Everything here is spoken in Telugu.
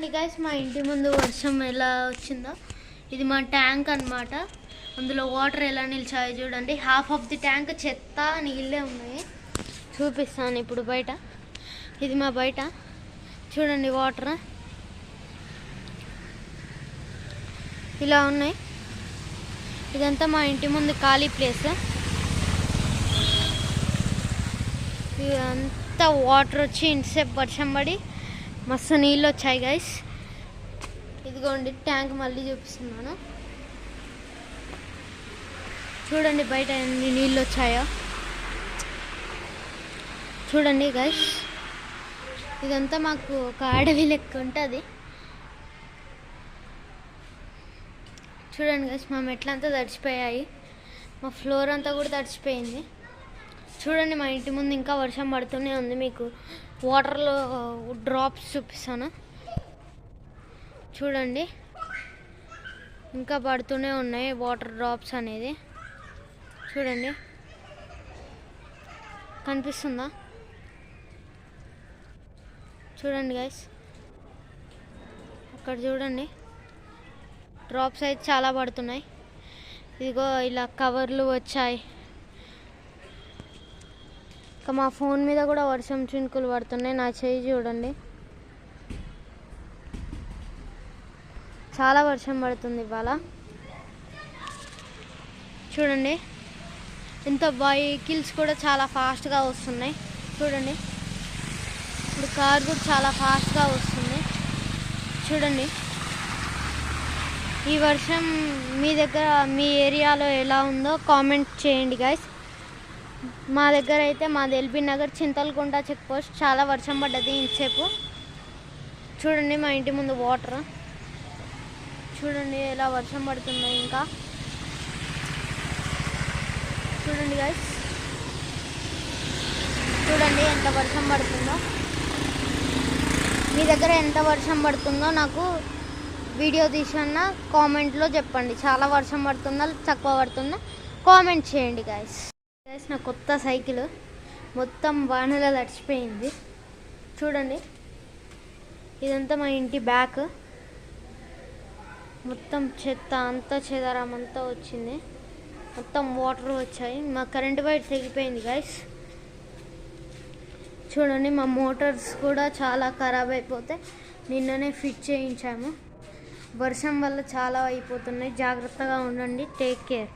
చూడండి గైస్, మా ఇంటి ముందు వర్షం ఎలా వచ్చిందో. ఇది మా ట్యాంక్ అన్నమాట. అందులో వాటర్ ఎలా నిలిచాయో చూడండి. హాఫ్ ఆఫ్ ది ట్యాంక్ చెత్త నీళ్ళే ఉన్నాయి. చూపిస్తాను ఇప్పుడు బయట. ఇది మా బయట చూడండి, వాటర్ ఇలా ఉన్నాయి. ఇదంతా మా ఇంటి ముందు ఖాళీ ప్లేస్. ఇదంతా వాటర్ వచ్చి ఇంతసేపు వర్షం పడి మస్తు నీళ్ళు వచ్చాయి గైస్. ఇదిగోండి ట్యాంక్ మళ్ళీ చూపిస్తున్నాను. చూడండి బయట ఎన్ని నీళ్ళు వచ్చాయో చూడండి గైస్. ఇదంతా మాకు ఒక అడవి లెక్క ఉంటుంది. చూడండి గైస్, మా మెట్లంతా తడిచిపోయాయి. మా ఫ్లోర్ అంతా కూడా తడిచిపోయింది. చూడండి మా ఇంటి ముందు ఇంకా వర్షం పడుతూనే ఉంది. మీకు వాటర్లో డ్రాప్స్ చూపిస్తాను చూడండి. ఇంకా పడుతూనే ఉన్నాయి వాటర్ డ్రాప్స్ అనేది. చూడండి కనిపిస్తుందా? చూడండి గైస్, అక్కడ చూడండి డ్రాప్స్ అయితే చాలా పడుతున్నాయి. ఇదిగో ఇలా కవర్లు వచ్చాయి. ఇంకా మా ఫోన్ మీద కూడా వర్షం చినుకులు పడుతున్నాయి. నా చేయి చూడండి, చాలా వర్షం పడుతుంది ఇవాళ. చూడండి ఎంత వెహికల్స్ కూడా చాలా ఫాస్ట్గా వస్తున్నాయి. చూడండి ఇప్పుడు కార్ కూడా చాలా ఫాస్ట్గా వస్తుంది. చూడండి ఈ వర్షం మీ దగ్గర, మీ ఏరియాలో ఎలా ఉందో కామెంట్ చేయండి గైస్. మా దగ్గర అయితే మాది ఎల్బీ నగర్ చింతలకుంట చెక్ పోస్ట్. చాలా వర్షం పడ్డది ఇంతసేపు. చూడండి మా ఇంటి ముందు వాటర్ చూడండి ఎలా వర్షం పడుతుందో. ఇంకా చూడండి గైస్, చూడండి ఎంత వర్షం పడుతుందో. మీ దగ్గర ఎంత వర్షం పడుతుందో నాకు వీడియో తీసిన కామెంట్లో చెప్పండి. చాలా వర్షం పడుతుందా తక్కువ పడుతుందా కామెంట్ చేయండి గైస్. గైస్ నా కొత్త సైకిల్ మొత్తం వానలో తడిచిపోయింది. చూడండి ఇదంతా మా ఇంటి బ్యాక్. మొత్తం చెత్త అంతా చెదారం అంతా వచ్చింది. మొత్తం వాటర్ వచ్చాయి. మా కరెంట్ వైర్ తెగిపోయింది గైస్. చూడండి మా మోటార్స్ కూడా చాలా ఖరాబ్ అయిపోతే నిన్ననే ఫిట్ చేయించాము. వర్షం వల్ల చాలా అయిపోతున్నాయి. జాగ్రత్తగా ఉండండి. Take care.